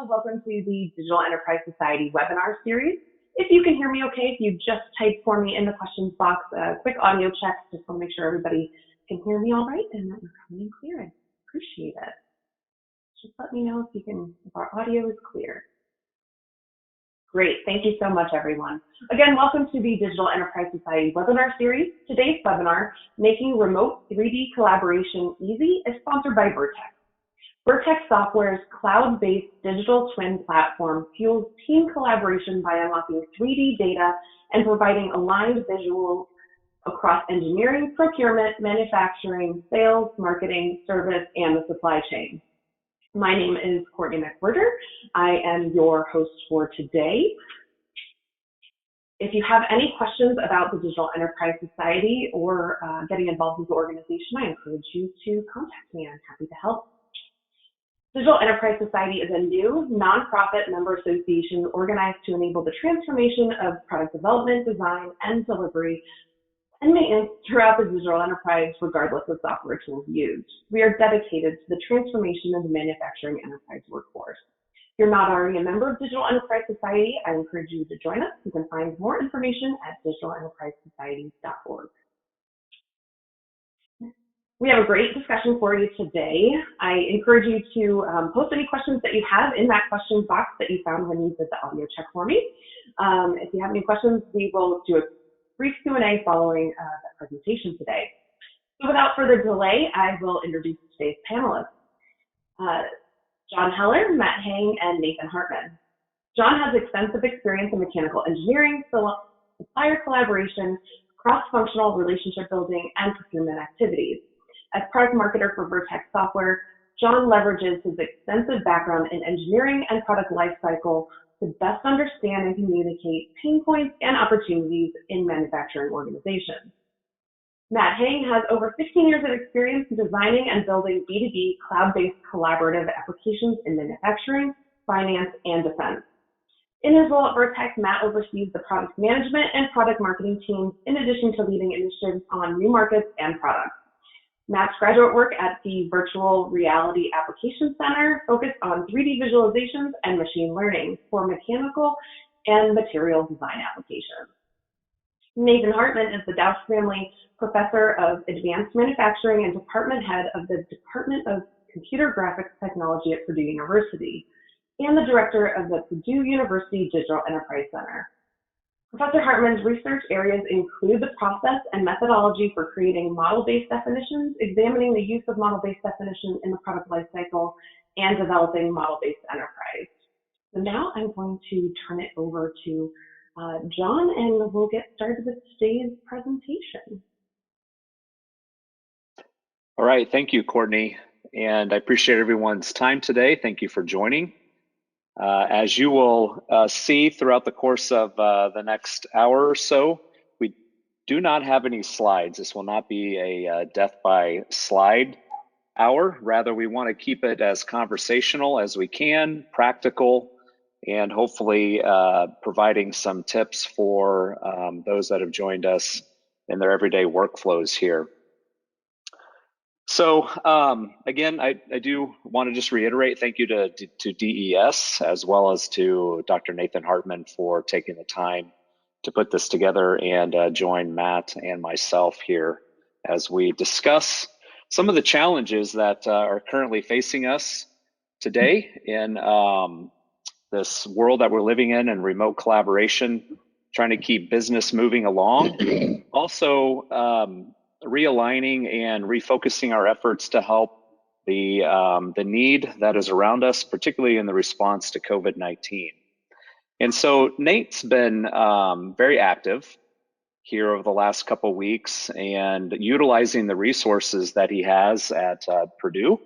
Welcome to the Digital Enterprise Society webinar series. If you can hear me okay, if you just type for me in the questions box, a quick audio check, just want to make sure everybody can hear me all right and that we're coming clear. I appreciate it. Just let me know if our audio is clear. Great, thank you so much, everyone. Again, welcome to the Digital Enterprise Society webinar series. Today's webinar, Making Remote 3D Collaboration Easy, is sponsored by Vertex. Vertex Software's cloud-based digital twin platform fuels team collaboration by unlocking 3D data and providing aligned visuals across engineering, procurement, manufacturing, sales, marketing, service, and the supply chain. My name is Courtney McWhirter. I am your host for today. If you have any questions about the Digital Enterprise Society or getting involved with the organization, I encourage you to contact me. I'm happy to help. Digital Enterprise Society is a new nonprofit member association organized to enable the transformation of product development, design, and delivery and maintenance throughout the digital enterprise, regardless of software tools used. We are dedicated to the transformation of the manufacturing enterprise workforce. If you're not already a member of Digital Enterprise Society, I encourage you to join us. You can find more information at digitalenterprisesociety.org. We have a great discussion for you today. I encourage you to post any questions that you have in that questions box that you found when you did the audio check for me. If you have any questions, we will do a brief Q&A following the presentation today. So without further delay, I will introduce today's panelists. John Heller, Matt Hang, and Nathan Hartman. John has extensive experience in mechanical engineering, supplier collaboration, cross-functional relationship building, and procurement activities. As product marketer for Vertex Software, John leverages his extensive background in engineering and product lifecycle to best understand and communicate pain points and opportunities in manufacturing organizations. Matt Hang has over 15 years of experience in designing and building B2B cloud-based collaborative applications in manufacturing, finance, and defense. In his role at Vertex, Matt oversees the product management and product marketing teams in addition to leading initiatives on new markets and products. Matt's graduate work at the Virtual Reality Application Center focused on 3D visualizations and machine learning for mechanical and material design applications. Nathan Hartman is the Dausch Family Professor of Advanced Manufacturing and Department Head of the Department of Computer Graphics Technology at Purdue University and the Director of the Purdue University Digital Enterprise Center. Professor Hartman's research areas include the process and methodology for creating model-based definitions, examining the use of model-based definition in the product lifecycle, and developing model-based enterprise. So now I'm going to turn it over to John, and we'll get started with today's presentation. All right, thank you, Courtney, and I appreciate everyone's time today. Thank you for joining. As you will see throughout the course of the next hour or so, we do not have any slides. This will not be a death by slide hour. Rather, we want to keep it as conversational as we can, practical, and hopefully providing some tips for those that have joined us in their everyday workflows here. So again, I do want to just reiterate thank you to DES as well as to Dr. Nathan Hartman for taking the time to put this together and join Matt and myself here as we discuss some of the challenges that are currently facing us today in this world that we're living in and remote collaboration, trying to keep business moving along. Also, realigning and refocusing our efforts to help the need that is around us, particularly in the response to COVID-19. And so Nate's been very active here over the last couple of weeks and utilizing the resources that he has at Purdue.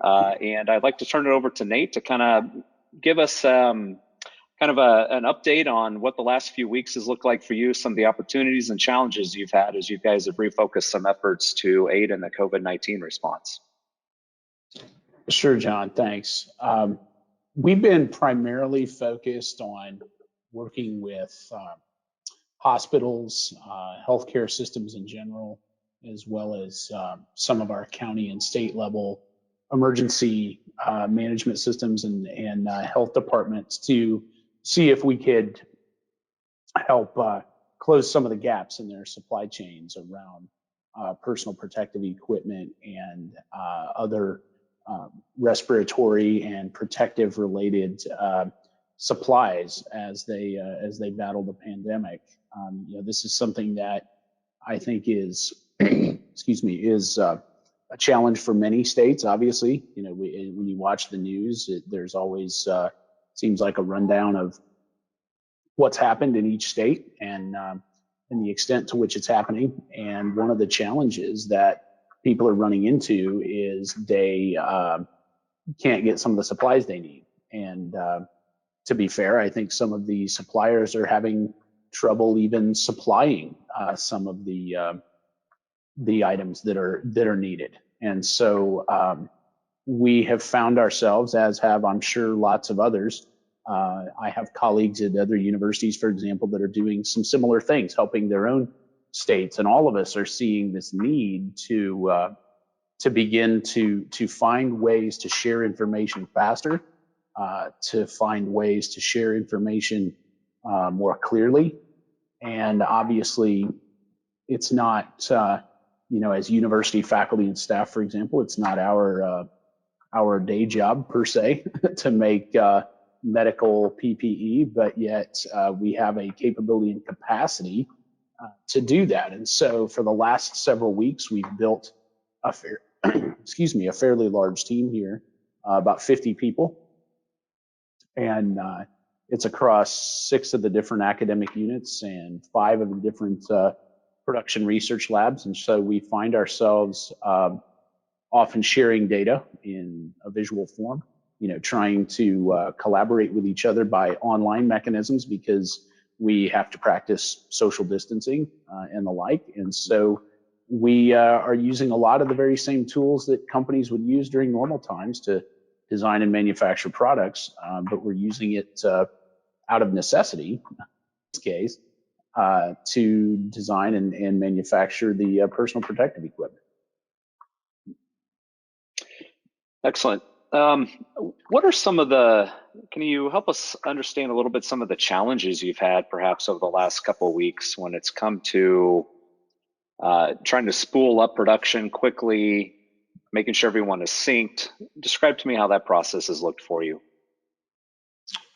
And I'd like to turn it over to Nate to kind of give us an update on what the last few weeks has looked like for you, some of the opportunities and challenges you've had as you guys have refocused some efforts to aid in the COVID-19 response. Sure, John, thanks. We've been primarily focused on working with hospitals, healthcare systems in general, as well as some of our county and state level emergency management systems and health departments to see if we could help close some of the gaps in their supply chains around personal protective equipment and other respiratory and protective related supplies as they battle the pandemic. This is something that I think is, excuse me, is a challenge for many states. Obviously, when you watch the news, there's always seems like a rundown of what's happened in each state and the extent to which it's happening. And one of the challenges that people are running into is they can't get some of the supplies they need. And to be fair, I think some of the suppliers are having trouble even supplying some of the items that are needed. And so we have found ourselves, as have I'm sure lots of others. I have colleagues at other universities, for example, that are doing some similar things, helping their own states, and all of us are seeing this need to begin to find ways to share information faster, to find ways to share information more clearly, and obviously, it's not as university faculty and staff, for example, it's not our day job per se to make medical PPE, but yet we have a capability and capacity to do that. And so for the last several weeks, we've built a fairly large team here, about 50 people. And it's across 6 of the different academic units and 5 of the different production research labs. And so we find ourselves often sharing data in a visual form, trying to collaborate with each other by online mechanisms because we have to practice social distancing and the like. And so we are using a lot of the very same tools that companies would use during normal times to design and manufacture products, but we're using it out of necessity, in this case, to design and manufacture the personal protective equipment. Excellent. What are can you help us understand a little bit some of the challenges you've had perhaps over the last couple of weeks when it's come to trying to spool up production quickly, making sure everyone is synced? Describe to me how that process has looked for you.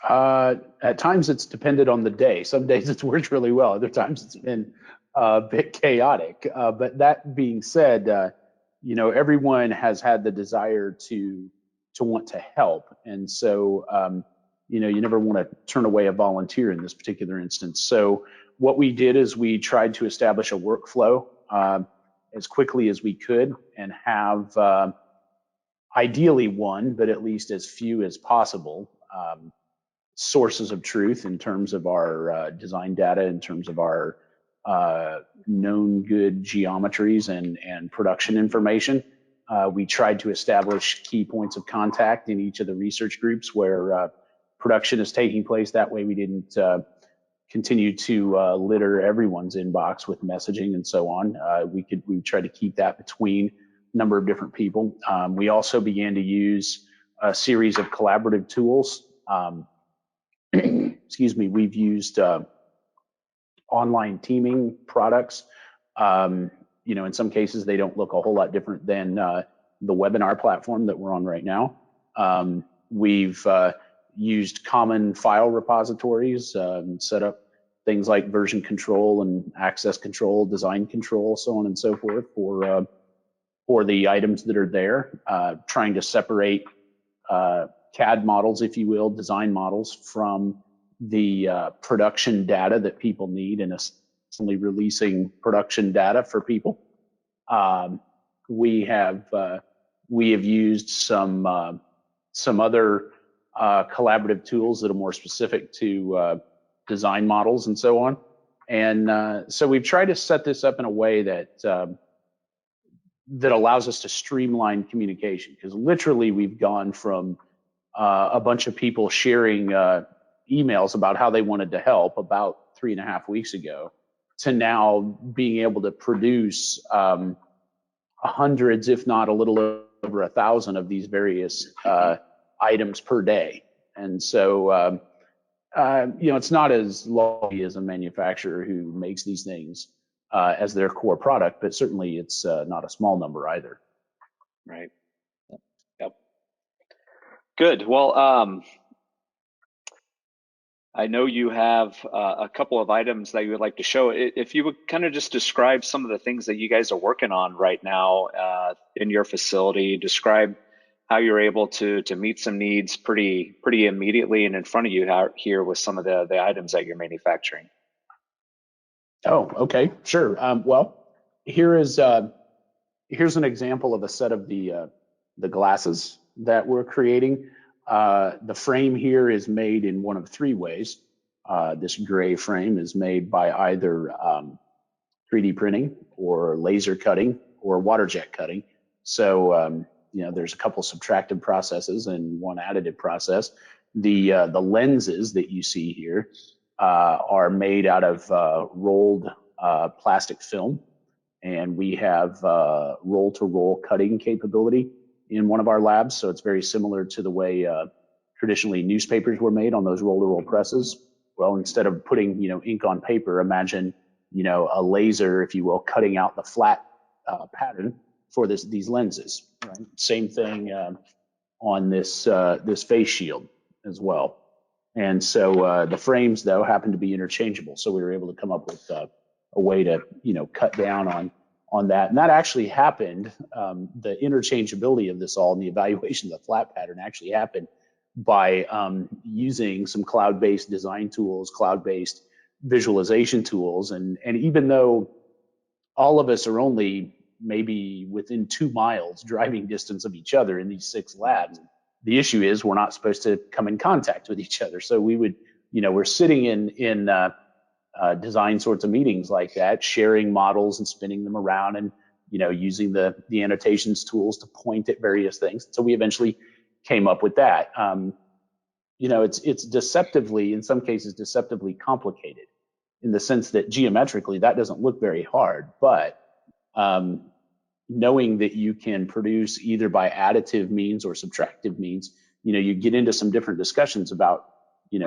At times it's depended on the day. Some days it's worked really well. Other times it's been a bit chaotic. But that being said, everyone has had the desire to want to help. And so, you never want to turn away a volunteer in this particular instance. So what we did is we tried to establish a workflow as quickly as we could and have ideally one, but at least as few as possible, sources of truth in terms of our design data, in terms of our known good geometries and production information. We tried to establish key points of contact in each of the research groups where production is taking place. That way we didn't continue to litter everyone's inbox with messaging and so on. We tried to keep that between a number of different people. We also began to use a series of collaborative tools. We've used online teaming products. In some cases, they don't look a whole lot different than the webinar platform that we're on right now. We've used common file repositories, set up things like version control and access control, design control, so on and so forth for the items that are there, trying to separate CAD models, if you will, design models from the production data that people need, and essentially releasing production data for people. We have used some other collaborative tools that are more specific to design models and so on. And so we've tried to set this up in a way that allows us to streamline communication, because literally we've gone from a bunch of people sharing emails about how they wanted to help about 3.5 weeks ago to now being able to produce hundreds, if not a little over 1,000 of these various items per day. And so, it's not as lofty as a manufacturer who makes these things as their core product, but certainly it's not a small number either. Right. Yep. Good. Well, I know you have a couple of items that you would like to show. If you would kind of just describe some of the things that you guys are working on right now in your facility, describe how you're able to meet some needs pretty immediately and in front of you here with some of the items that you're manufacturing. Oh, okay, sure. Well, here's an example of a set of the glasses that we're creating. The frame here is made in one of three ways. This gray frame is made by either 3D printing or laser cutting or water jet cutting. So, there's a couple subtractive processes and one additive process. The lenses that you see here are made out of rolled plastic film, and we have roll-to-roll cutting capability in one of our labs. So it's very similar to the way traditionally newspapers were made on those roll-to-roll presses. Well, instead of putting ink on paper, imagine a laser, if you will, cutting out the flat pattern for these lenses. Right? Same thing on this face shield as well. And so the frames, though, happen to be interchangeable. So we were able to come up with a way to cut down on that. And that actually happened. The interchangeability of this all and the evaluation of the flat pattern actually happened by using some cloud-based design tools, cloud-based visualization tools. And even though all of us are only maybe within 2 miles driving distance of each other in these 6 labs, the issue is we're not supposed to come in contact with each other. So we would, we're sitting in design sorts of meetings like that, sharing models and spinning them around and, using the annotations tools to point at various things. So we eventually came up with that. It's deceptively, in some cases, deceptively complicated in the sense that geometrically that doesn't look very hard, but knowing that you can produce either by additive means or subtractive means, you get into some different discussions about,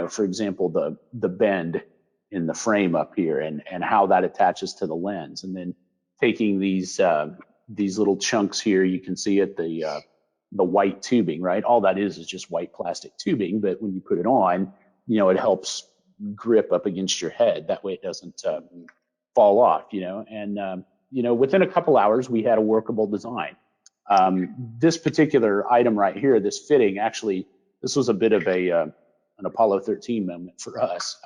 for example, the bend in the frame up here and how that attaches to the lens. And then taking these little chunks here, you can see it, the white tubing, right? All that is just white plastic tubing, but when you put it on, it helps grip up against your head. That way it doesn't fall off, and within a couple hours, we had a workable design. This particular item right here, this fitting, actually, this was a bit of an Apollo 13 moment for us.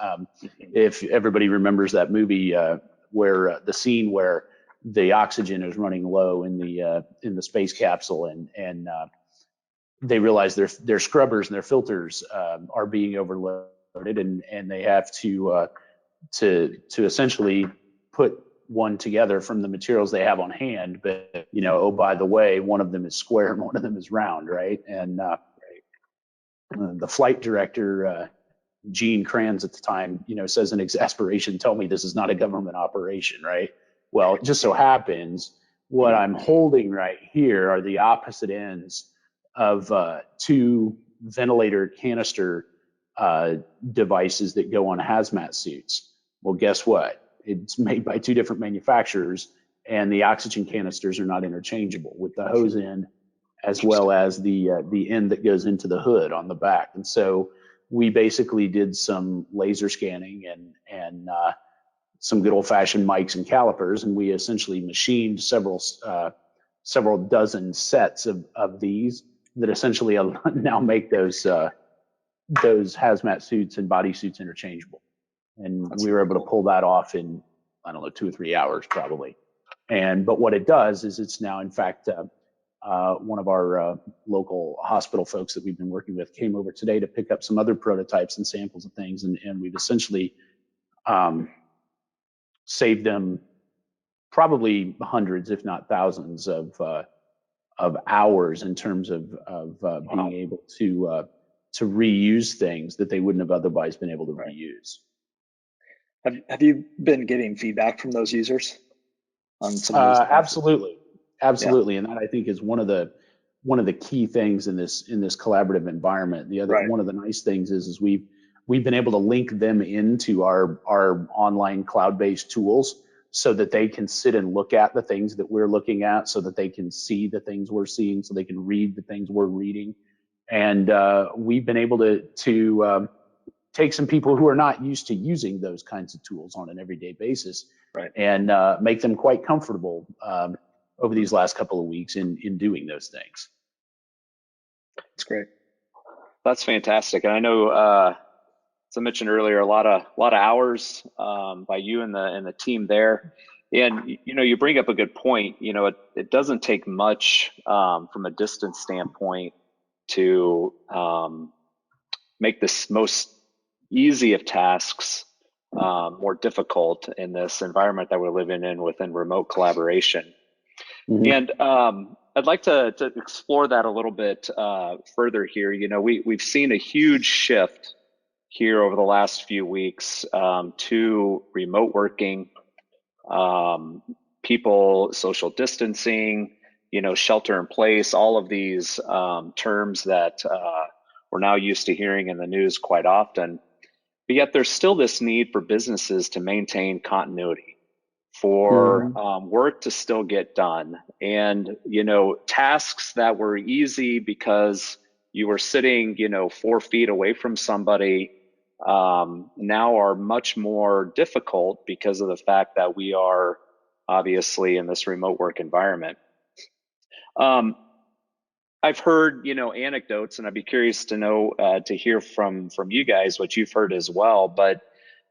If everybody remembers that movie where the scene where the oxygen is running low in the space capsule, and they realize their scrubbers and their filters are being overloaded, and they have to essentially put one together from the materials they have on hand, but oh, by the way, one of them is square and one of them is round, right? And the flight director, Gene Kranz at the time, says in exasperation, "Tell me this is not a government operation," right? Well, it just so happens what I'm holding right here are the opposite ends of 2 ventilator canister devices that go on hazmat suits. Well, guess what? It's made by 2 different manufacturers, and the oxygen canisters are not interchangeable with the hose end as well as the end that goes into the hood on the back. And so we basically did some laser scanning and some good old-fashioned mics and calipers, and we essentially machined several dozen sets of these that essentially now make those hazmat suits and bodysuits interchangeable. And we were able to pull that off in, I don't know, 2 or 3 hours probably. But what it does is it's now, in fact, one of our local hospital folks that we've been working with came over today to pick up some other prototypes and samples of things. And we've essentially saved them probably hundreds, if not thousands of hours in terms of being able to reuse things that they wouldn't have otherwise been able to reuse. Have you been getting feedback from those users on some of those? Absolutely. Yeah. And that, I think, is one of the one of the key things in this collaborative environment. Right. One of the nice things is we've been able to link them into our online cloud-based tools so that they can sit and look at the things that we're looking at, so that they can see the things we're seeing, so they can read the things we're reading. And we've been able to take some people who are not used to using those kinds of tools on an everyday basis, Right. and make them quite comfortable over these last couple of weeks in doing those things. That's great. That's fantastic. And I know, as I mentioned earlier, a lot of hours by you and the team there. And you bring up a good point. It doesn't take much from a distance standpoint to make this most easy of tasks more difficult in this environment that we're living in within remote collaboration. And I'd like to explore that a little bit further here. We've seen a huge shift here over the last few weeks to remote working, people social distancing, shelter in place, all of these terms that we're now used to hearing in the news quite often. But yet there's still this need for businesses to maintain continuity, for work to still get done. And, tasks that were easy because you were sitting, 4 feet away from somebody, now are much more difficult because of the fact that we are obviously in this remote work environment. I've heard, anecdotes, and I'd be curious to know, to hear from you guys what you've heard as well. But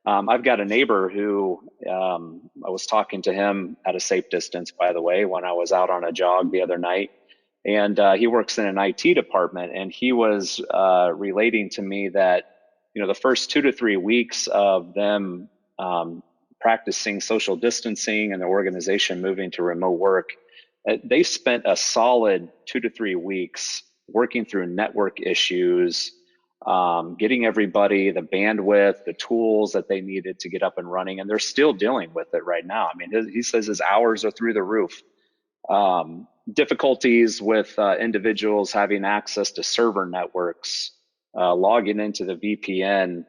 I've got a neighbor who I was talking to him at a safe distance, by the way, when I was out on a jog the other night. And he works in an IT department, and he was relating to me that, the first 2 to 3 weeks of them practicing social distancing and the organization moving to remote work, they spent a solid 2 to 3 weeks working through network issues, getting everybody the bandwidth, the tools that they needed to get up and running, and they're still dealing with it right now. I mean, he says his hours are through the roof. Difficulties with individuals having access to server networks, logging into the VPN.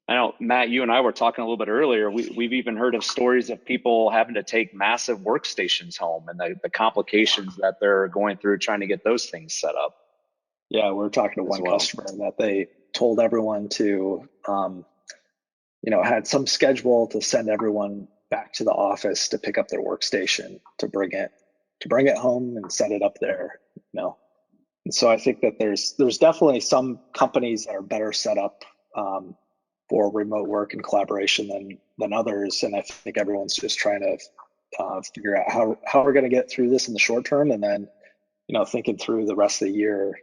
I know, Matt, you and I were talking a little bit earlier. We've even heard of stories of people having to take massive workstations home and the complications that they're going through trying to get those things set up. Yeah, we were talking to one customer that they told everyone to, had some schedule to send everyone back to the office to pick up their workstation, to bring it home and set it up there. And so I think that there's definitely some companies that are better set up for remote work and collaboration than others, and I think everyone's just trying to figure out how we're going to get through this in the short term, and then thinking through the rest of the year,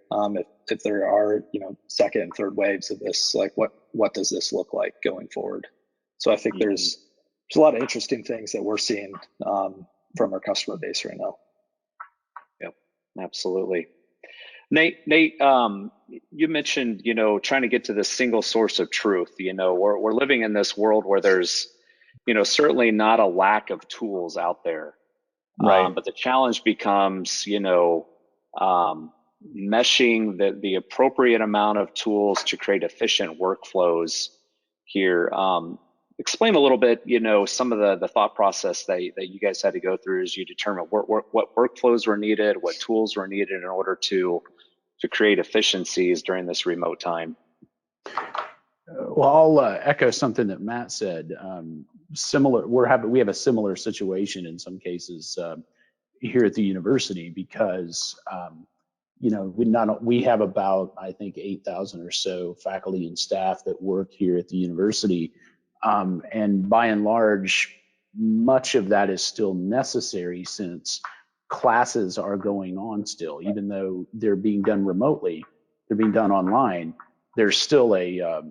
if there are second and third waves of this, like what does this look like going forward? So I think there's a lot of interesting things that we're seeing from our customer base right now. Yep, absolutely. Nate, you mentioned, trying to get to the single source of truth. We're living in this world where there's, certainly not a lack of tools out there. Right. But the challenge becomes, meshing the appropriate amount of tools to create efficient workflows here. Explain a little bit, some of the thought process that you guys had to go through as you determine what workflows were needed, what tools were needed in order to create efficiencies during this remote time. Well, I'll echo something that Matt said. Similar, we have a similar situation in some cases here at the university because we have about, I think, 8,000 or so faculty and staff that work here at the university, and by and large, much of that is still necessary since classes are going on still, even though they're being done remotely, they're being done online. There's still a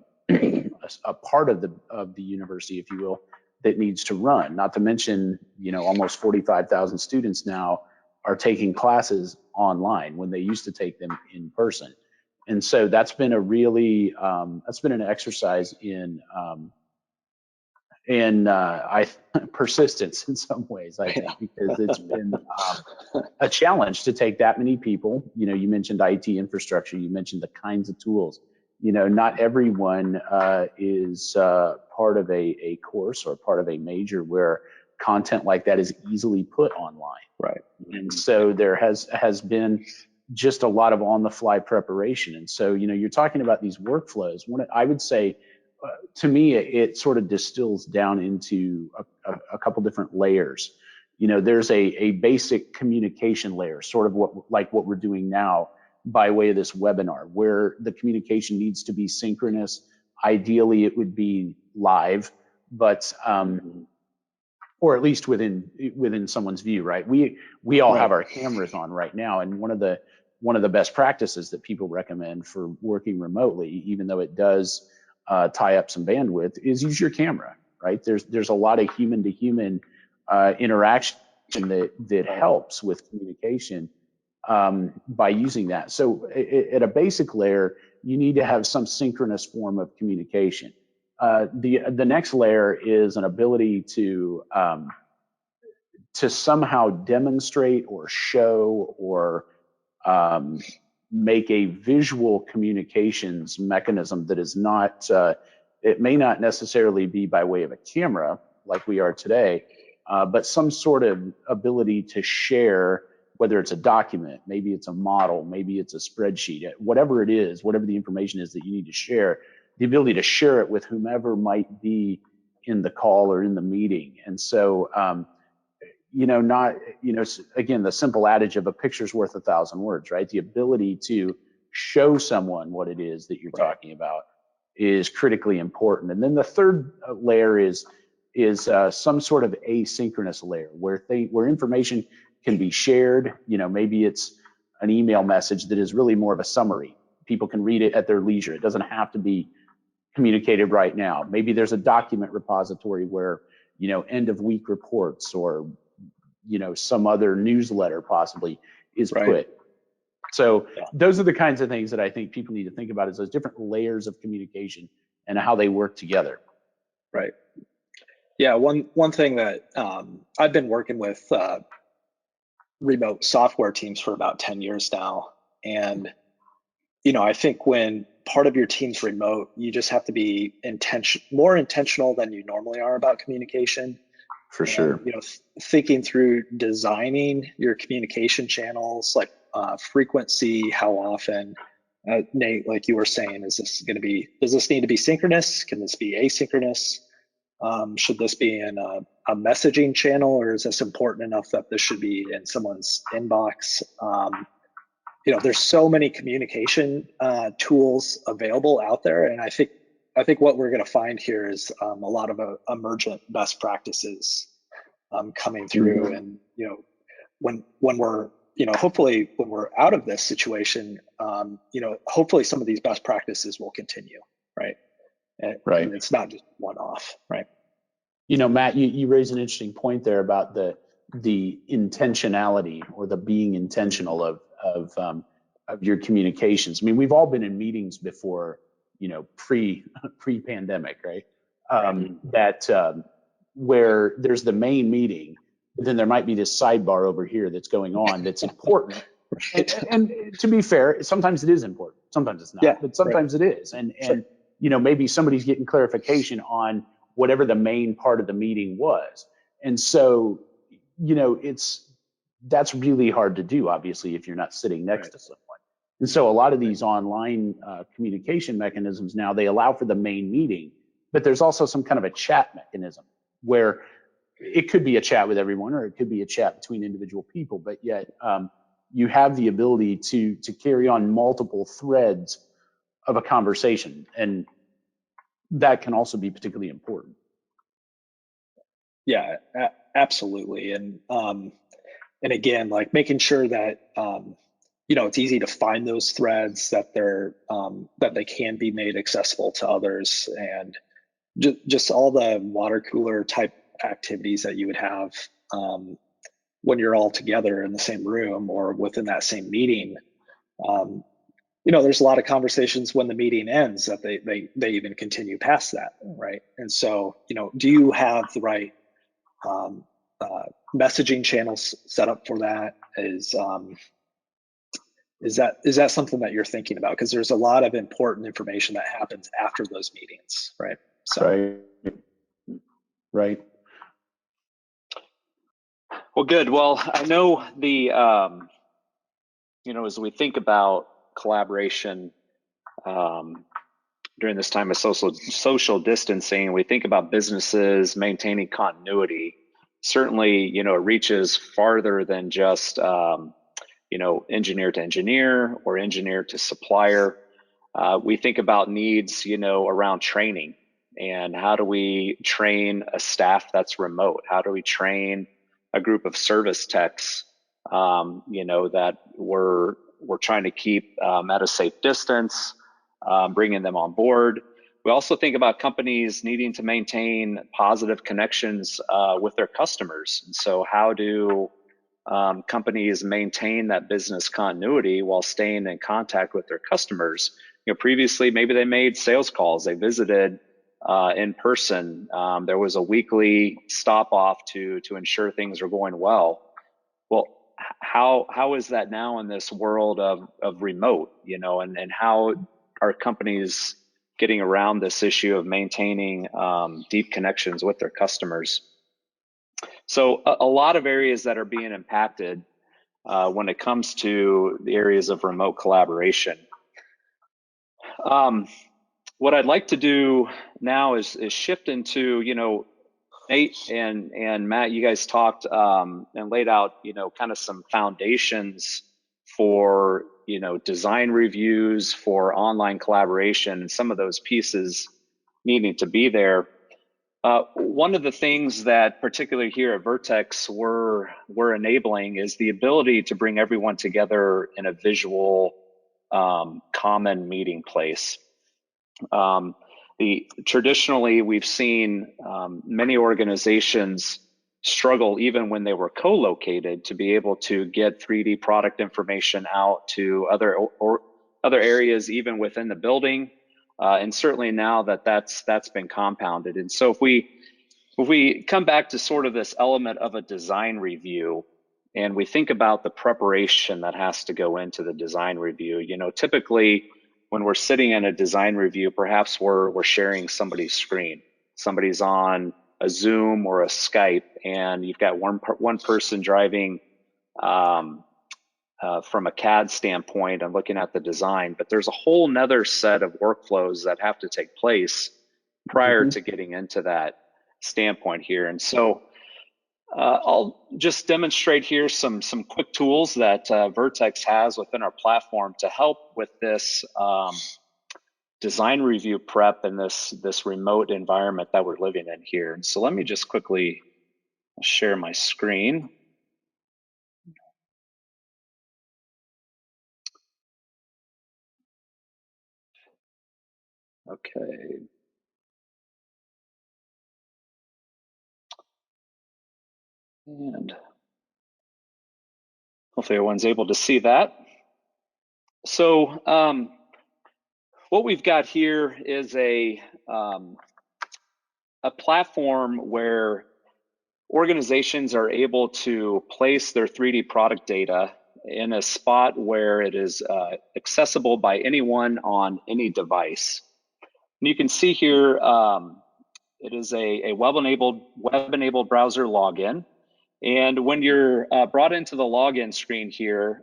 part of the university, if you will, that needs to run. Not to mention, almost 45,000 students now are taking classes online when they used to take them in person. And so that's been an exercise in And persistence in some ways, I think, because it's been a challenge to take that many people. You mentioned IT infrastructure, you mentioned the kinds of tools. Not everyone is part of a course or part of a major where content like that is easily put online. Right. And so there has been just a lot of on the fly preparation. And so, you're talking about these workflows. I would say, to me, it sort of distills down into a couple different layers. There's a basic communication layer, sort of what we're doing now by way of this webinar, where the communication needs to be synchronous. Ideally, it would be live, but or at least within someone's view, right? We all have our cameras on right now, and one of the best practices that people recommend for working remotely, even though it does tie up some bandwidth, is use your camera, right? There's a lot of human to human interaction that helps with communication by using that. So at a basic layer, you need to have some synchronous form of communication. The next layer is an ability to somehow demonstrate or show or make a visual communications mechanism that is not, it may not necessarily be by way of a camera like we are today, but some sort of ability to share, whether it's a document, maybe it's a model, maybe it's a spreadsheet, whatever it is, whatever the information is that you need to share, the ability to share it with whomever might be in the call or in the meeting. And so, again, the simple adage of a picture's worth 1,000 words, right? The ability to show someone what it is that you're talking about is critically important. And then the third layer is some sort of asynchronous layer where information can be shared. Maybe it's an email message that is really more of a summary. People can read it at their leisure. It doesn't have to be communicated right now. Maybe there's a document repository where, end of week reports or, some other newsletter possibly is put. So those are the kinds of things that I think people need to think about, is those different layers of communication and how they work together. Right. Yeah. One thing that I've been working with remote software teams for about 10 years now. And, I think when part of your team's remote, you just have to be more intentional than you normally are about communication. For sure. Thinking through designing your communication channels, like frequency, how often. Nate, like you were saying, does this need to be synchronous? Can this be asynchronous? Should this be in a messaging channel, or is this important enough that this should be in someone's inbox? There's so many communication tools available out there, and I think what we're going to find here is a lot of emergent best practices coming through. And when we're hopefully when we're out of this situation, hopefully some of these best practices will continue, right? And it's not just one off, right? Matt, you raise an interesting point there about the intentionality or the being intentional of your communications. I mean, we've all been in meetings before, pre-pandemic, right? Where there's the main meeting, but then there might be this sidebar over here that's going on that's important. And to be fair, sometimes it is important, sometimes it's not, but sometimes it is. And maybe somebody's getting clarification on whatever the main part of the meeting was. And so, that's really hard to do, obviously, if you're not sitting next to someone. And so a lot of these online communication mechanisms now, they allow for the main meeting, but there's also some kind of a chat mechanism where it could be a chat with everyone, or it could be a chat between individual people, but yet you have the ability to carry on multiple threads of a conversation. And that can also be particularly important. Yeah, absolutely. And again, like making sure that, it's easy to find those threads, that that they can be made accessible to others, and just all the water cooler type activities that you would have when you're all together in the same room or within that same meeting. there's a lot of conversations when the meeting ends that they even continue past that, right? And so, do you have the right messaging channels set up for that? Is that something that you're thinking about? Because there's a lot of important information that happens after those meetings, right? So, right. Well, good. Well, I know the, as we think about collaboration during this time of social distancing, we think about businesses maintaining continuity. Certainly, it reaches farther than just, engineer to engineer or engineer to supplier. We think about needs, around training, and how do we train a staff that's remote? How do we train a group of service techs, that we're trying to keep at a safe distance, bringing them on board. We also think about companies needing to maintain positive connections with their customers. And so how do companies maintain that business continuity while staying in contact with their customers? Previously, maybe they made sales calls, they visited in person. There was a weekly stop off to ensure things are going well. Well, how is that now in this world of remote, and how are companies getting around this issue of maintaining deep connections with their customers? So a lot of areas that are being impacted when it comes to the areas of remote collaboration. What I'd like to do now is shift into, Nate and Matt, you guys talked and laid out, kind of some foundations for, design reviews, for online collaboration, and some of those pieces needing to be there. One of the things that particularly here at Vertex we're enabling is the ability to bring everyone together in a visual common meeting place. Traditionally, we've seen many organizations struggle, even when they were co-located, to be able to get 3D product information out to other areas, even within the building. And certainly now that's been compounded. And so if we come back to sort of this element of a design review, and we think about the preparation that has to go into the design review, typically when we're sitting in a design review, perhaps we're sharing somebody's screen. Somebody's on a Zoom or a Skype, and you've got one person driving from a CAD standpoint and looking at the design, but there's a whole nother set of workflows that have to take place prior to getting into that standpoint here. And so I'll just demonstrate here some quick tools that Vertex has within our platform to help with this design review prep in this remote environment that we're living in here. And so let me just quickly share my screen. Okay. And hopefully everyone's able to see that. So what we've got here is a platform where organizations are able to place their 3D product data in a spot where it is accessible by anyone on any device. And you can see here, it is a web-enabled browser login. And when you're brought into the login screen here,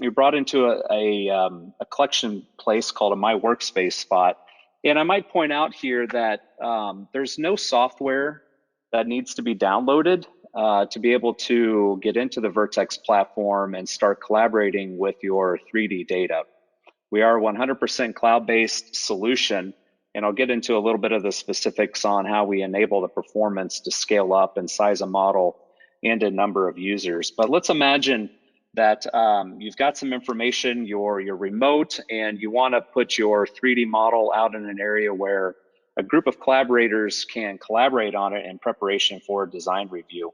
you're brought into a collection place called a My Workspace spot. And I might point out here that there's no software that needs to be downloaded to be able to get into the Vertex platform and start collaborating with your 3D data. We are a 100% cloud-based solution, and I'll get into a little bit of the specifics on how we enable the performance to scale up and size a model and a number of users. But let's imagine that you've got some information, you're remote, and you want to put your 3D model out in an area where a group of collaborators can collaborate on it in preparation for a design review.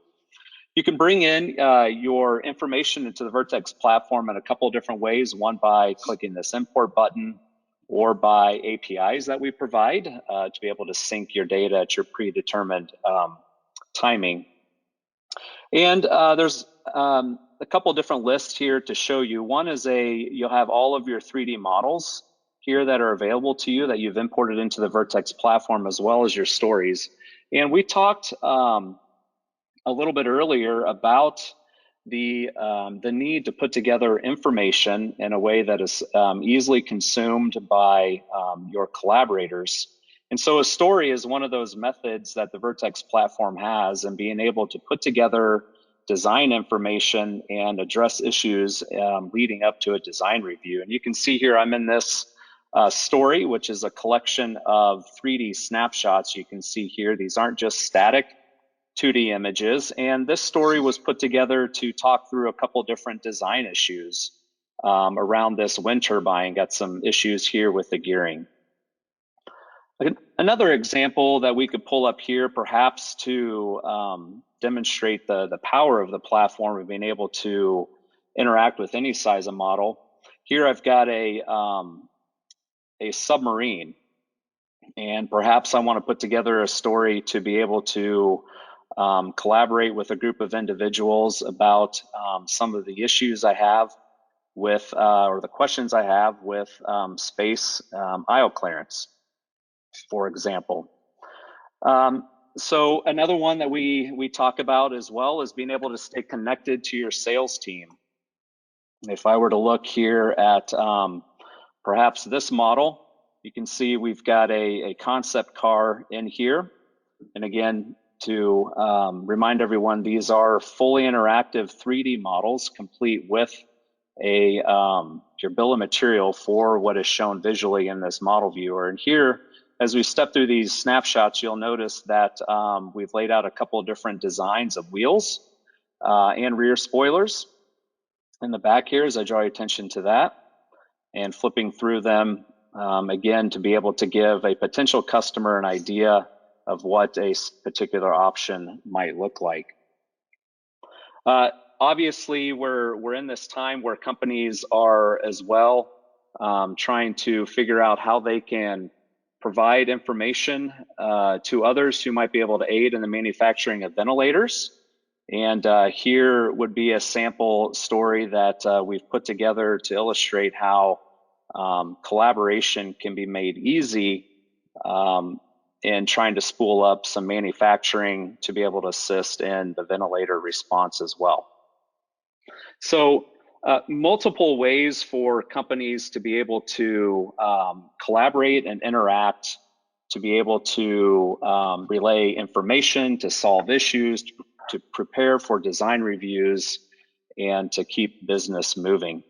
You can bring in your information into the Vertex platform in a couple of different ways, one by clicking this import button or by APIs that we provide to be able to sync your data at your predetermined timing. And there's a couple different lists here to show you. One is you'll have all of your 3D models here that are available to you that you've imported into the Vertex platform, as well as your stories. And we talked a little bit earlier about the need to put together information in a way that is easily consumed by your collaborators. And so a story is one of those methods that the Vertex platform has, and being able to put together design information and address issues leading up to a design review. And you can see here I'm in this story, which is a collection of 3D snapshots. You can see here these aren't just static 2D images, and this story was put together to talk through a couple different design issues around this wind turbine. Got some issues here with the gearing. Another example that we could pull up here, perhaps to demonstrate the power of the platform of being able to interact with any size of model. Here I've got a submarine, and perhaps I want to put together a story to be able to collaborate with a group of individuals about some of the issues I have with, or the questions I have with space IO clearance, for example. So another one that we talk about as well is being able to stay connected to your sales team. If I were to look here at perhaps this model, you can see we've got a concept car in here. And again, to remind everyone, these are fully interactive 3D models, complete with your bill of material for what is shown visually in this model viewer. And here, as we step through these snapshots, you'll notice that we've laid out a couple of different designs of wheels and rear spoilers in the back here, as I draw your attention to that, and flipping through them again to be able to give a potential customer an idea of what a particular option might look like. Obviously, we're in this time where companies are as well trying to figure out how they can provide information to others who might be able to aid in the manufacturing of ventilators. And here would be a sample story that we've put together to illustrate how collaboration can be made easy in trying to spool up some manufacturing to be able to assist in the ventilator response as well. So multiple ways for companies to be able to collaborate and interact, to be able to relay information, to solve issues, to prepare for design reviews, and to keep business moving.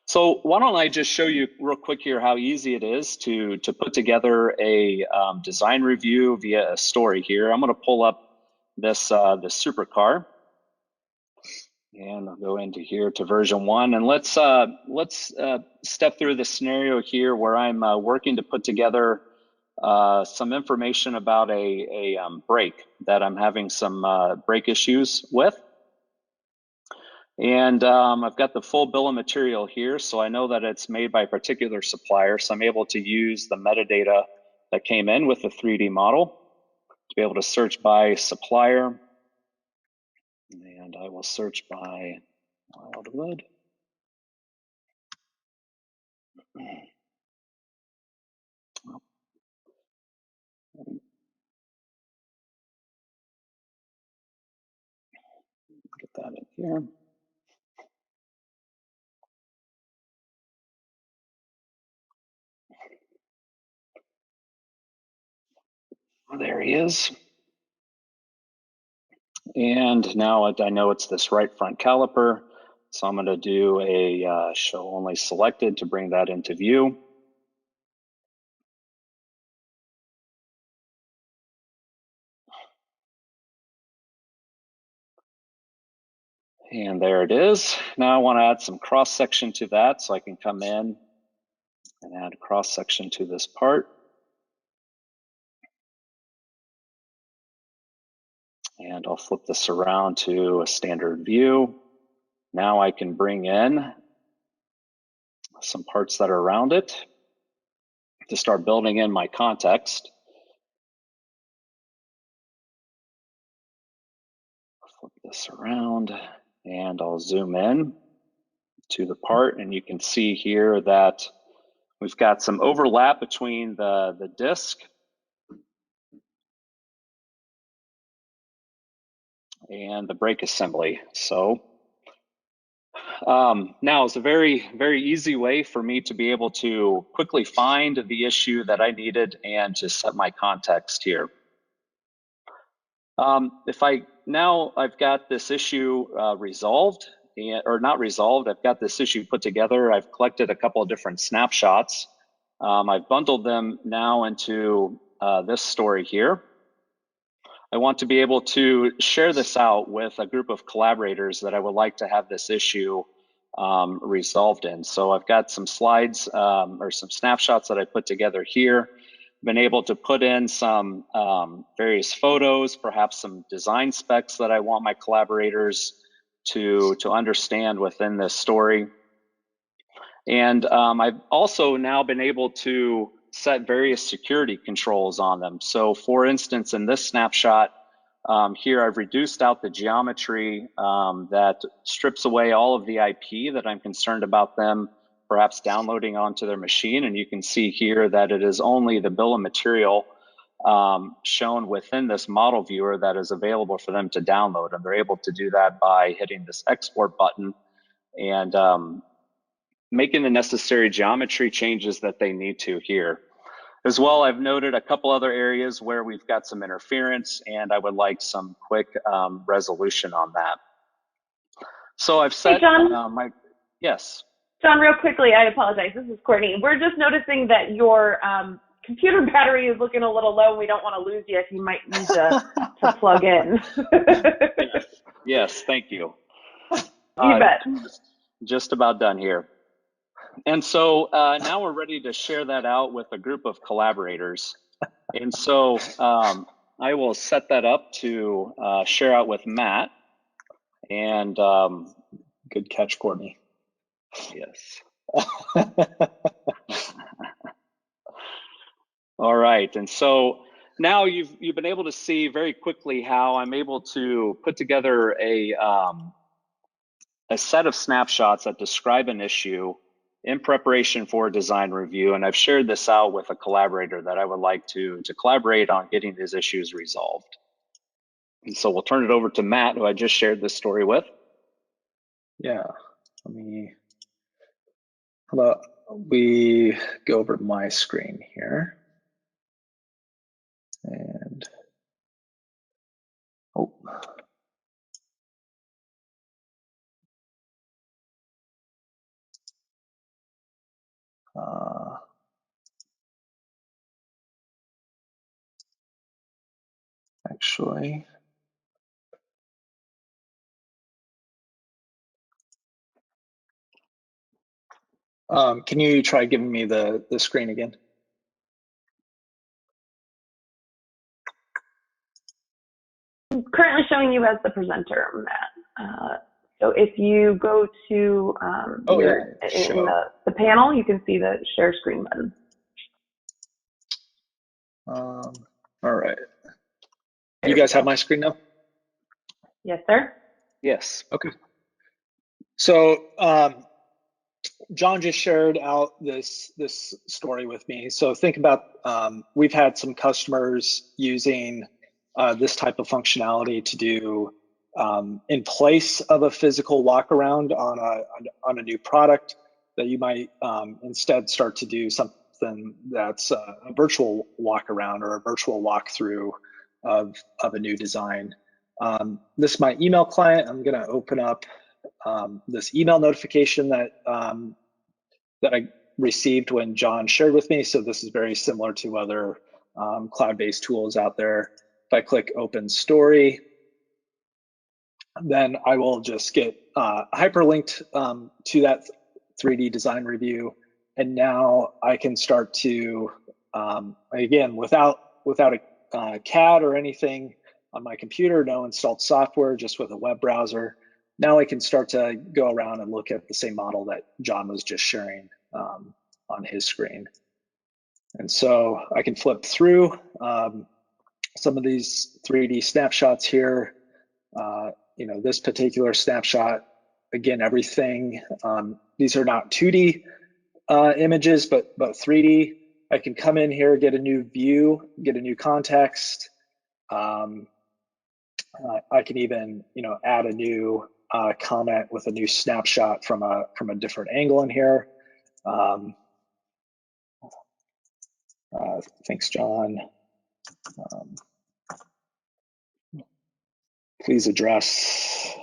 So why don't I just show you real quick here how easy it is to put together a design review via a story here. I'm going to pull up this supercar, and I'll go into here to version 1, and let's step through the scenario here where I'm working to put together some information about a brake that I'm having some brake issues with. And I've got the full bill of material here, so I know that it's made by a particular supplier, so I'm able to use the metadata that came in with the 3D model to be able to search by supplier. And I will search by Wildwood. Get that in here. There he is. And now I know it's this right front caliper, so I'm going to do a show only selected to bring that into view. And there it is. Now I want to add some cross section to that, so I can come in and add cross section to this part. And I'll flip this around to a standard view. Now I can bring in some parts that are around it to start building in my context. Flip this around and I'll zoom in to the part, and you can see here that we've got some overlap between the disk and the brake assembly. So now it's a very, very easy way for me to be able to quickly find the issue that I needed and to set my context here. Now I've got this issue resolved, or not resolved, I've got this issue put together. I've collected a couple of different snapshots. I've bundled them now into this story here. I want to be able to share this out with a group of collaborators that I would like to have this issue resolved in. So I've got some slides or some snapshots that I put together here. Been able to put in some various photos, perhaps some design specs that I want my collaborators to understand within this story. And I've also now been able to set various security controls on them. So for instance, in this snapshot here, I've reduced out the geometry that strips away all of the IP that I'm concerned about them perhaps downloading onto their machine. And you can see here that it is only the bill of material shown within this model viewer that is available for them to download. And they're able to do that by hitting this export button and making the necessary geometry changes that they need to here. As well, I've noted a couple other areas where we've got some interference, and I would like some quick resolution on that. So I've set John, yes. John, real quickly, I apologize. This is Courtney. We're just noticing that your computer battery is looking a little low, and we don't want to lose you if you might need to plug in. Yes, thank you. You bet. Just about done here. And so now we're ready to share that out with a group of collaborators. And so I will set that up to share out with Matt. And good catch, Courtney. Yes. All right. And so now you've been able to see very quickly how I'm able to put together a set of snapshots that describe an issue in preparation for a design review, and I've shared this out with a collaborator that I would like to collaborate on getting these issues resolved. And so we'll turn it over to Matt, who I just shared this story with. Yeah, how about we go over to my screen here. And, oh. Actually, can you try giving me the screen again? I'm currently showing you as the presenter, Matt. So if you go to in the panel, you can see the share screen button. All right. You guys have my screen now? Yes, sir. Yes. Okay. So John just shared out this story with me. So think about we've had some customers using this type of functionality to do in place of a physical walk around on a new product that you might instead start to do something that's a virtual walk around or a virtual walkthrough of a new design. This is my email client. I'm going to open up this email notification that I received when John shared with me. So this is very similar to other cloud-based tools out there. If I click Open Story, then I will just get hyperlinked to that 3D design review. And now I can start to, again, without a CAD or anything, on my computer, no installed software, just with a web browser. Now I can start to go around and look at the same model that John was just sharing on his screen. And so I can flip through some of these 3D snapshots here. This particular snapshot, again, everything, these are not 2D images, but 3D. I can come in here, get a new view, get a new context. I can even, add a new comment with a new snapshot from a different angle in here. Thanks, John. Please address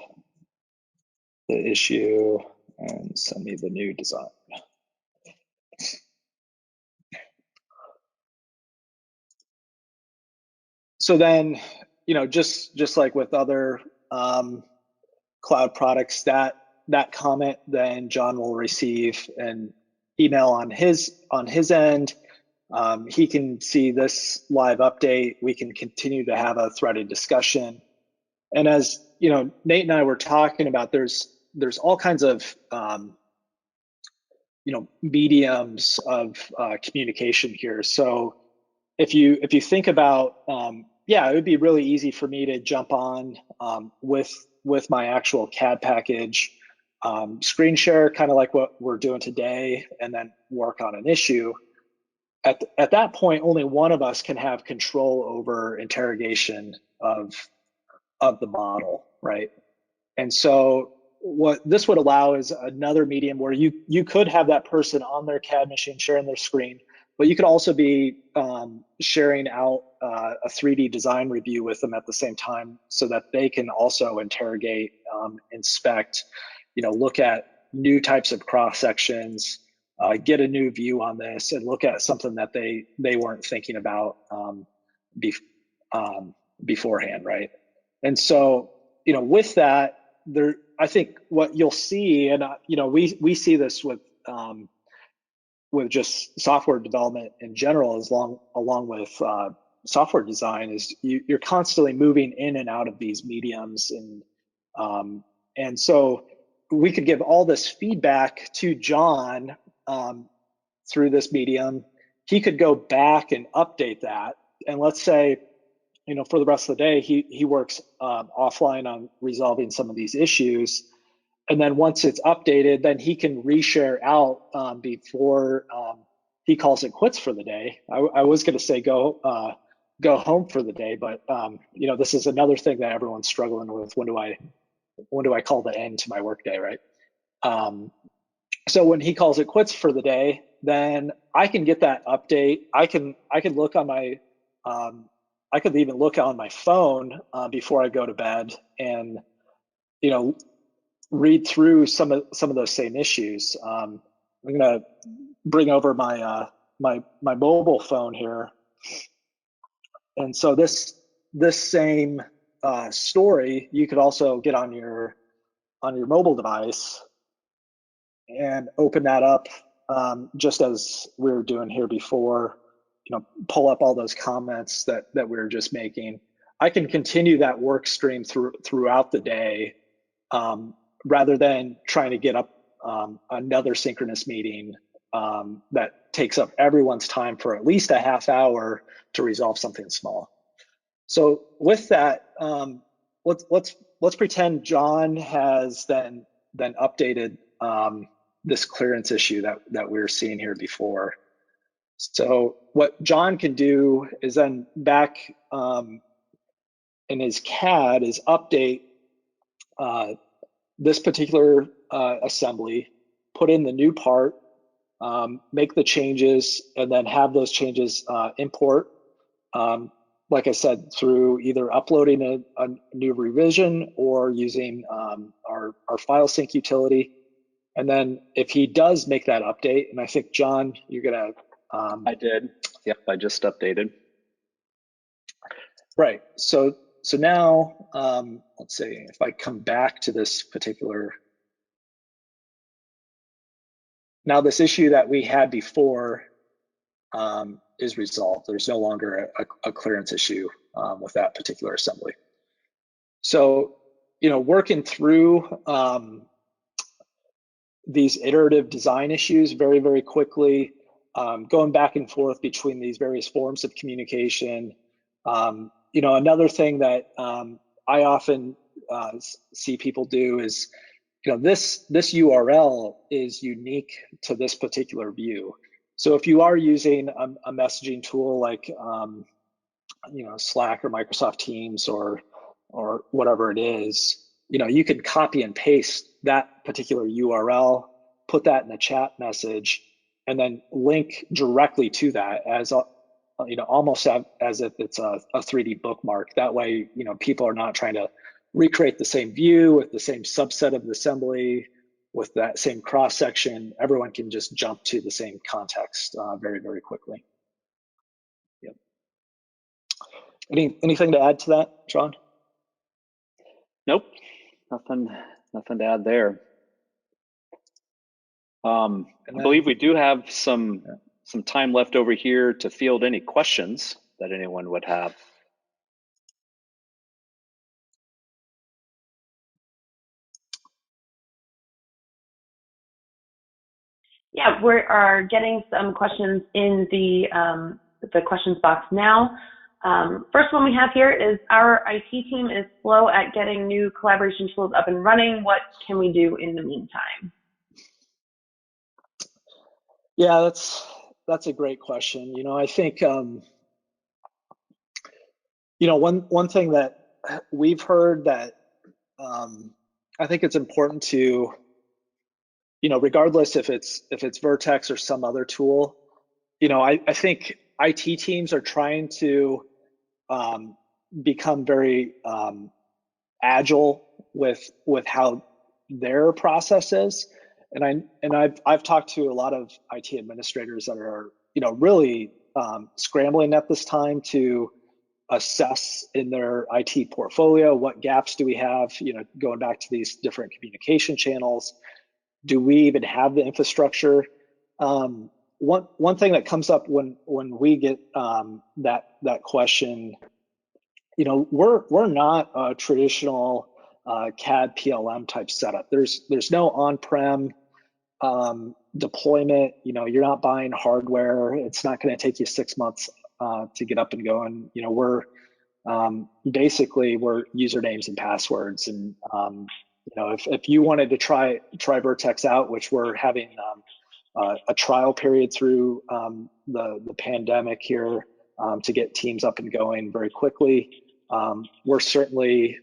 the issue and send me the new design. So then, just like with other cloud products, that comment, then John will receive an email on his end. He can see this live update. We can continue to have a threaded discussion. And as Nate and I were talking about, there's all kinds of mediums of communication here. So if you think about, it would be really easy for me to jump on with my actual CAD package, screen share, kind of like what we're doing today, and then work on an issue. At that point, only one of us can have control over interrogation of the model, right? And so what this would allow is another medium where you could have that person on their CAD machine sharing their screen, but you could also be sharing out a 3D design review with them at the same time, so that they can also interrogate, inspect, look at new types of cross sections, get a new view on this, and look at something that they weren't thinking about beforehand, right? And so, with that, I think what you'll see, and we see this with just software development in general, along with software design, is you're constantly moving in and out of these mediums, and so we could give all this feedback to John through this medium. He could go back and update that, and let's say, for the rest of the day, he works offline on resolving some of these issues. And then once it's updated, then he can reshare out before he calls it quits for the day. I was going to say go home for the day, but this is another thing that everyone's struggling with. When do I call the end to my workday, right? So when he calls it quits for the day, then I can get that update. I can look on my I could even look on my phone before I go to bed, and read through some of those same issues. I'm gonna bring over my my mobile phone here, and so this same story you could also get on your mobile device and open that up, just as we were doing here before. Pull up all those comments that we were just making. I can continue that work stream throughout the day, rather than trying to get up another synchronous meeting that takes up everyone's time for at least a half hour to resolve something small. So with that, let's pretend John has then updated this clearance issue that we were seeing here before. So what John can do is then back in his CAD is update this particular assembly, put in the new part, make the changes, and then have those changes import, like I said, through either uploading a new revision or using our file sync utility. And then if he does make that update, and I think, John, you're gonna I did. Yep, I just updated. Right. So now, let's see, if I come back to this particular, now this issue that we had before is resolved. There's no longer a clearance issue with that particular assembly. So, working through these iterative design issues very, very quickly, going back and forth between these various forms of communication. Another thing that I often see people do is, this URL is unique to this particular view. So if you are using a messaging tool like Slack or Microsoft Teams or whatever it is, you can copy and paste that particular URL, put that in a chat message, and then link directly to that as almost as if it's a 3D bookmark. That way, people are not trying to recreate the same view with the same subset of the assembly with that same cross section. Everyone can just jump to the same context very, very quickly. Yep. Anything to add to that, John? Nope, nothing to add there. I believe we do have some time left over here to field any questions that anyone would have. Yeah, we are getting some questions in the questions box now. First one we have here is, our IT team is slow at getting new collaboration tools up and running. What can we do in the meantime? Yeah, that's a great question. I think one thing that we've heard that I think it's important to, regardless if it's Vertex or some other tool, I think IT teams are trying to become very agile with how their process is. And I've talked to a lot of IT administrators that are really scrambling at this time to assess in their IT portfolio, what gaps do we have, going back to these different communication channels. Do we even have the infrastructure? One thing that comes up when we get that question, we're not a traditional CAD PLM type setup. There's no on-prem deployment. You're not buying hardware. It's not going to take you 6 months to get up and going. We're basically usernames and passwords. And if you wanted to try Vertex out, which we're having a trial period through the pandemic here to get teams up and going very quickly, we're certainly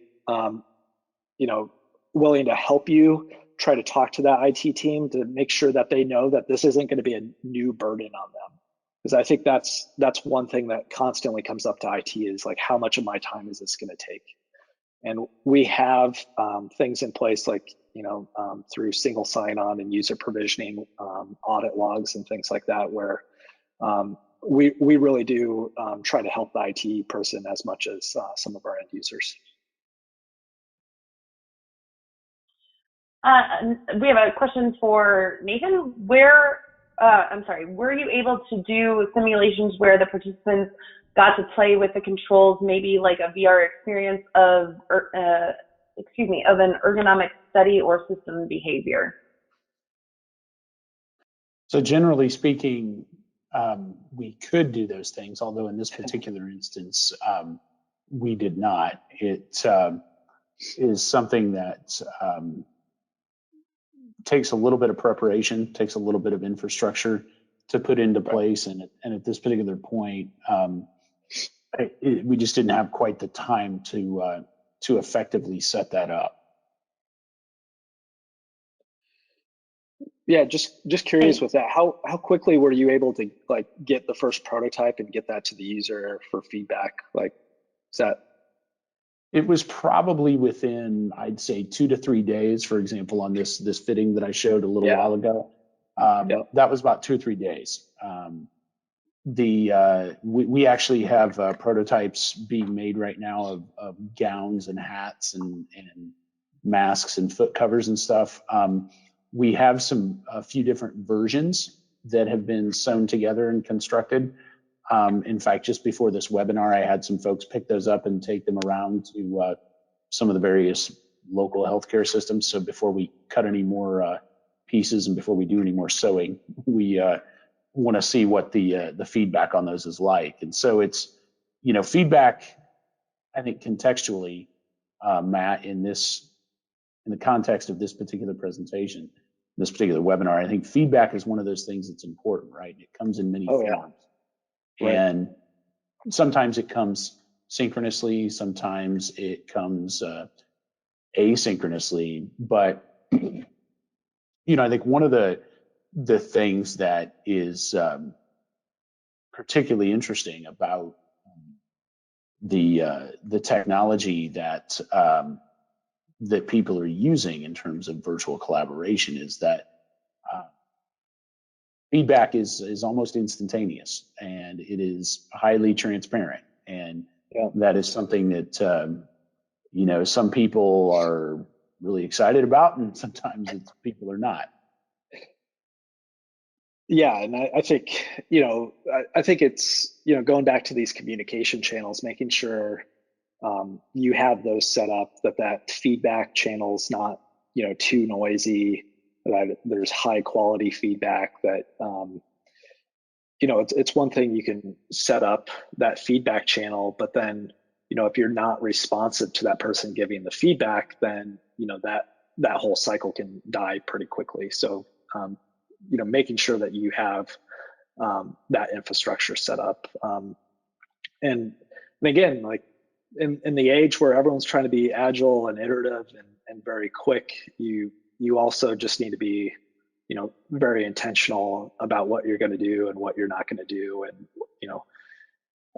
willing to help you try to talk to that IT team to make sure that they know that this isn't going to be a new burden on them. Because I think that's one thing that constantly comes up to IT is like, how much of my time is this going to take? And we have things in place like, through single sign-on and user provisioning, audit logs and things like that, where we really do try to help the IT person as much as some of our end users. We have a question for Nathan. Were you able to do simulations where the participants got to play with the controls, maybe like a VR experience of an ergonomic study or system behavior? So generally speaking, we could do those things, although in this particular instance, we did not. It is something that takes a little bit of preparation, takes a little bit of infrastructure to put into place. And at this particular point, we just didn't have quite the time to effectively set that up. Yeah, just curious with that. How quickly were you able to get the first prototype and get that to the user for feedback? It was probably within, I'd say, 2 to 3 days. For example, on this fitting that I showed a little while ago, that was about 2 or 3 days. We actually have prototypes being made right now of gowns and hats and masks and foot covers and stuff. We have a few different versions that have been sewn together and constructed. In fact, just before this webinar, I had some folks pick those up and take them around to some of the various local healthcare systems. So before we cut any more pieces and before we do any more sewing, we want to see what the feedback on those is like. And so it's, feedback, I think contextually, Matt, in the context of this particular presentation, this particular webinar, I think feedback is one of those things that's important, right? It comes in many forms. Yeah. Right. And sometimes it comes synchronously, sometimes it comes asynchronously. But I think one of the things that is particularly interesting about the technology that that people are using in terms of virtual collaboration is that feedback is almost instantaneous, and it is highly transparent, and that is something that some people are really excited about, and sometimes people are not. Yeah, and I think I think it's going back to these communication channels, making sure you have those set up, that feedback channel's not too noisy, that there's high quality feedback, that it's one thing you can set up that feedback channel, but then if you're not responsive to that person giving the feedback, then that whole cycle can die pretty quickly. So making sure that you have that infrastructure set up, and again, like in the age where everyone's trying to be agile and iterative and very quick, you also just need to be very intentional about what you're going to do and what you're not going to do. And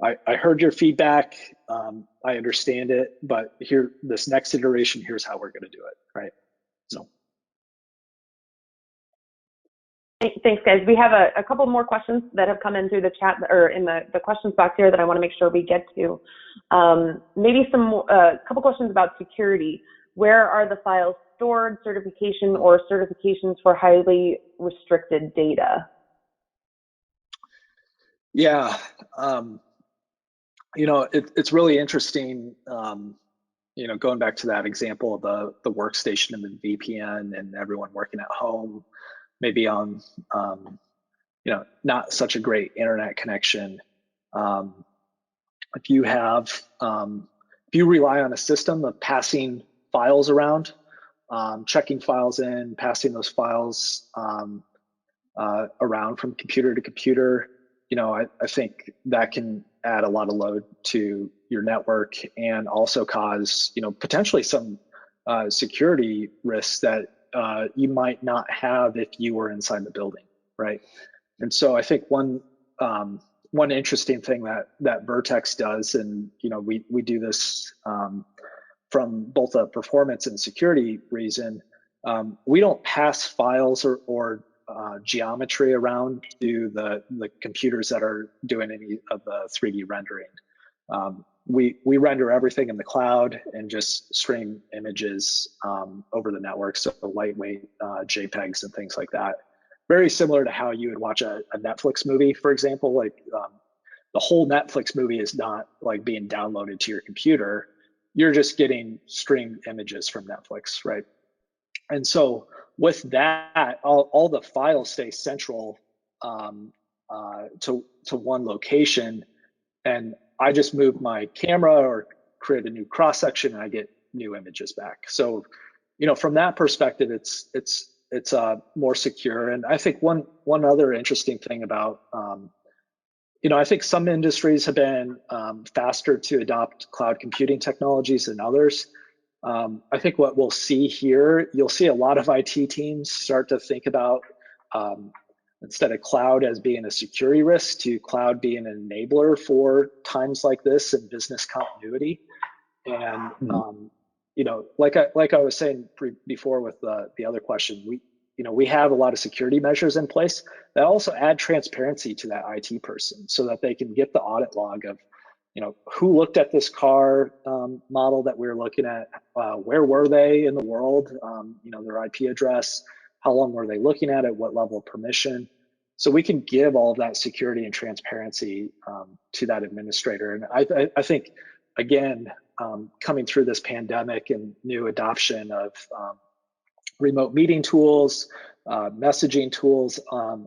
I heard your feedback, I understand it, but this next iteration, here's how we're going to do it, right? So thanks, guys. We have a couple more questions that have come in through the chat or in the questions box here that I want to make sure we get to. Maybe a couple questions about security. Where are the files stored, certification or certifications for highly restricted data? Yeah, it's really interesting. Going back to that example of the workstation and the VPN and everyone working at home, maybe on not such a great internet connection. If you rely on a system of passing files around, checking files in, passing those files around from computer to computer, I think that can add a lot of load to your network and also cause potentially some security risks that you might not have if you were inside the building, right? And so I think one interesting thing that Vertex does, and we do this from both a performance and security reason, we don't pass files or geometry around to the computers that are doing any of the 3D rendering. We render everything in the cloud and just stream images over the network, so lightweight JPEGs and things like that. Very similar to how you would watch a Netflix movie, for example. Like the whole Netflix movie is not like being downloaded to your computer. You're just getting streamed images from Netflix, right? And so with that, all the files stay central to one location, and I just move my camera or create a new cross section, and I get new images back. So, from that perspective, it's more secure. And I think one other interesting thing about I think some industries have been faster to adopt cloud computing technologies than others. I think what we'll see here, you'll see a lot of IT teams start to think about instead of cloud as being a security risk, to cloud being an enabler for times like this and business continuity. And like I was saying before with the other question, we have a lot of security measures in place that also add transparency to that IT person, so that they can get the audit log of who looked at this car model that we were looking at, where were they in the world, their IP address, how long were they looking at it, what level of permission. So we can give all of that security and transparency to that administrator. And I think, again, coming through this pandemic and new adoption of remote meeting tools, messaging tools,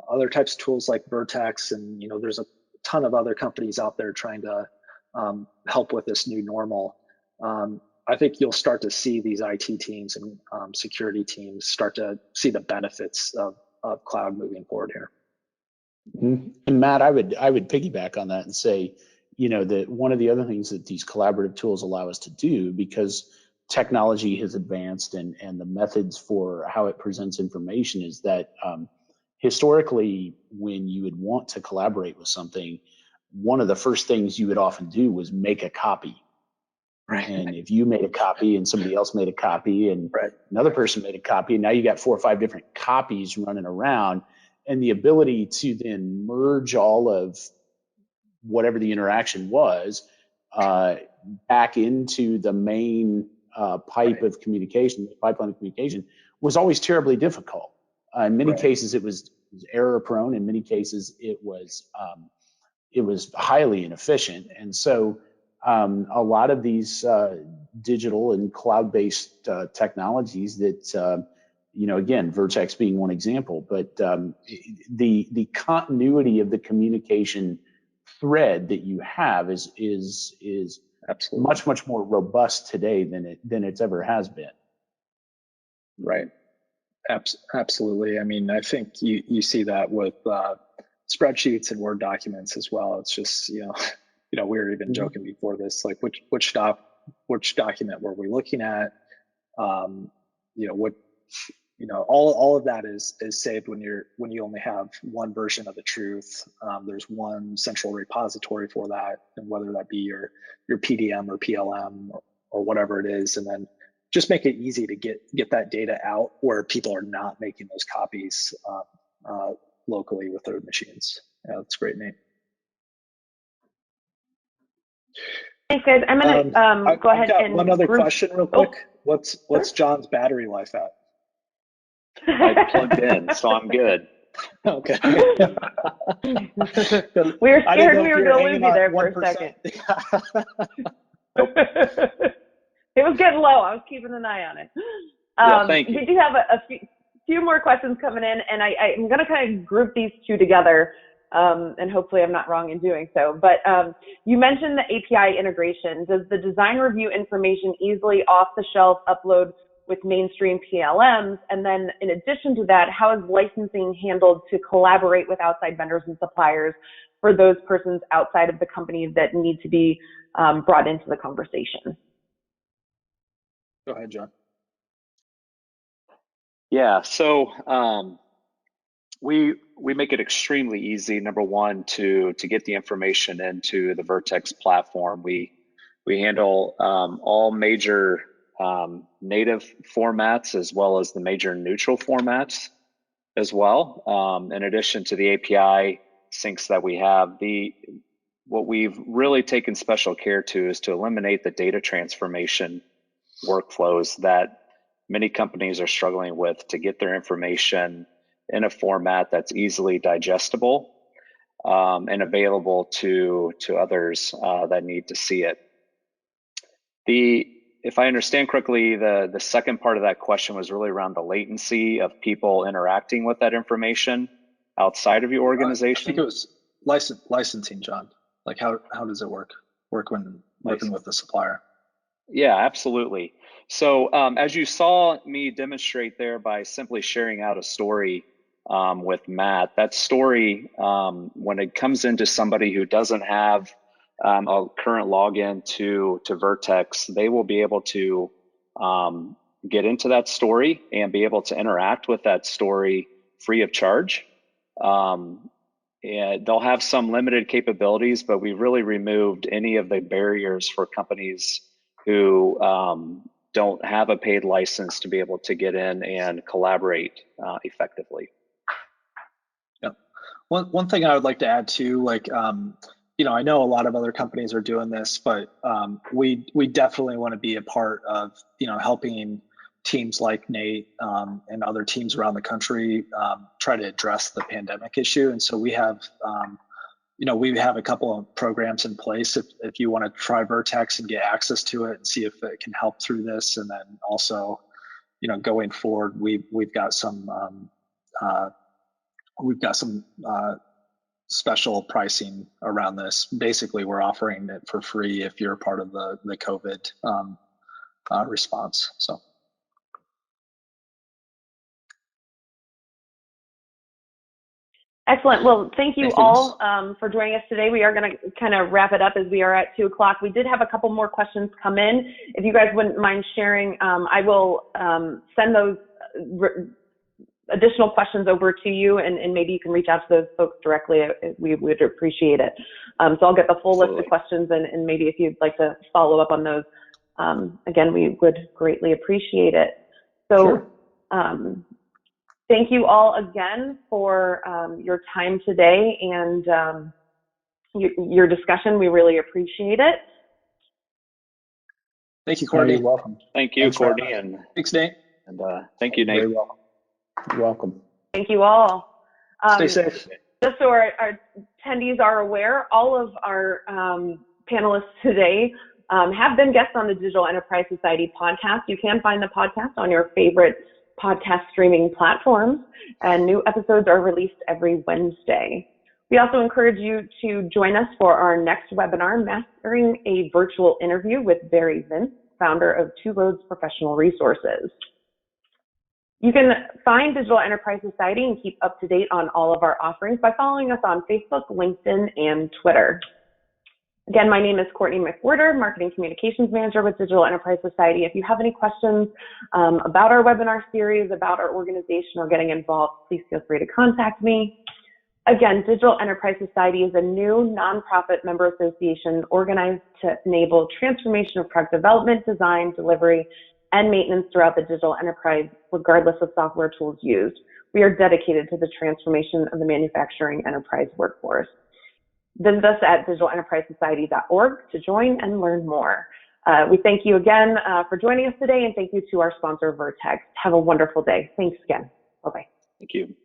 other types of tools like Vertex, and there's a ton of other companies out there trying to help with this new normal. I think you'll start to see these IT teams and security teams start to see the benefits of cloud moving forward here. And Matt, I would piggyback on that and say, that one of the other things that these collaborative tools allow us to do, because technology has advanced and the methods for how it presents information, is that historically, when you would want to collaborate with something, one of the first things you would often do was make a copy. Right. And if you made a copy and somebody else made a copy and another person made a copy, and now you got 4 or 5 different copies running around, and the ability to then merge all of whatever the interaction was back into the main pipeline of communication was always terribly difficult. In many cases, it was error prone. In many cases, it was highly inefficient. And so a lot of these digital and cloud-based technologies that, again, Vertex being one example, but the continuity of the communication thread that you have is Absolutely. much more robust today than it's ever has been. Right. Absolutely. I mean, I think you see that with spreadsheets and Word documents as well. It's just we were even joking before this, like which document were we looking at? All of that is saved when you only have one version of the truth. There's one central repository for that, and whether that be your PDM or PLM or whatever it is, and then just make it easy to get that data out where people are not making those copies locally with their machines. Yeah, that's great, Nate. Thanks, guys. I'm gonna go ahead and one other question real quick. What's John's battery life at? I plugged in, so I'm good. Okay. We were scared we were going to lose you there for a second. It was getting low. I was keeping an eye on it. Thank you. We do have a few more questions coming in, and I'm going to kind of group these two together, and hopefully I'm not wrong in doing so. But you mentioned the API integration. Does the design review information easily off-the-shelf upload with mainstream PLMs? And then in addition to that, how is licensing handled to collaborate with outside vendors and suppliers for those persons outside of the company that need to be brought into the conversation? Go ahead, John. Yeah, so we make it extremely easy, number one, to get the information into the Vertex platform. We handle all major native formats as well as the major neutral formats as well. In addition to the API syncs that we have, what we've really taken special care to is to eliminate the data transformation workflows that many companies are struggling with to get their information in a format that's easily digestible and available to others that need to see it. If I understand correctly, the second part of that question was really around the latency of people interacting with that information outside of your organization. I think it was licensing, John. Like how does it work when working with the supplier? Yeah, absolutely. So as you saw me demonstrate there by simply sharing out a story with Matt, that story, when it comes into somebody who doesn't have a current login to Vertex, they will be able to get into that story and be able to interact with that story free of charge. And they'll have some limited capabilities, but we really removed any of the barriers for companies who don't have a paid license to be able to get in and collaborate effectively. Yeah. One thing I would like to add too, like, I know a lot of other companies are doing this, but we definitely want to be a part of, helping teams like Nate and other teams around the country try to address the pandemic issue. And so we have, we have a couple of programs in place if you want to try Vertex and get access to it and see if it can help through this. And then also, going forward, we've got some special pricing around this. Basically, we're offering it for free if you're part of the COVID response. So. Excellent. Well, thank you all for joining us today. We are going to kind of wrap it up as we are at 2 o'clock. We did have a couple more questions come in. If you guys wouldn't mind sharing, I will send those additional questions over to you, and maybe you can reach out to those folks directly. We would appreciate it. So I'll get the full list of questions, and maybe if you'd like to follow up on those, again, we would greatly appreciate it. So. Sure. Thank you all again for your time today and your discussion. We really appreciate it. Thank you, Courtney. You're welcome. Thank you, Courtney. And thanks, Nate. And thank you, Nate. Very welcome. You're welcome. Thank you all. Stay safe. Just so our attendees are aware, all of our panelists today have been guests on the Digital Enterprise Society podcast. You can find the podcast on your favorite podcast streaming platforms, and new episodes are released every Wednesday. We also encourage you to join us for our next webinar, Mastering a Virtual Interview with Barry Vince, founder of Two Roads Professional Resources. You can find Digital Enterprise Society and keep up to date on all of our offerings by following us on Facebook, LinkedIn, and Twitter. Again, my name is Courtney McWhirter, Marketing Communications Manager with Digital Enterprise Society. If you have any questions about our webinar series, about our organization, or getting involved, please feel free to contact me. Again, Digital Enterprise Society is a new nonprofit member association organized to enable transformation of product development, design, delivery, and maintenance throughout the digital enterprise, regardless of software tools used. We are dedicated to the transformation of the manufacturing enterprise workforce. Visit us at digitalenterprisesociety.org to join and learn more. We thank you again for joining us today, and thank you to our sponsor, Vertex. Have a wonderful day. Thanks again. Bye-bye. Thank you.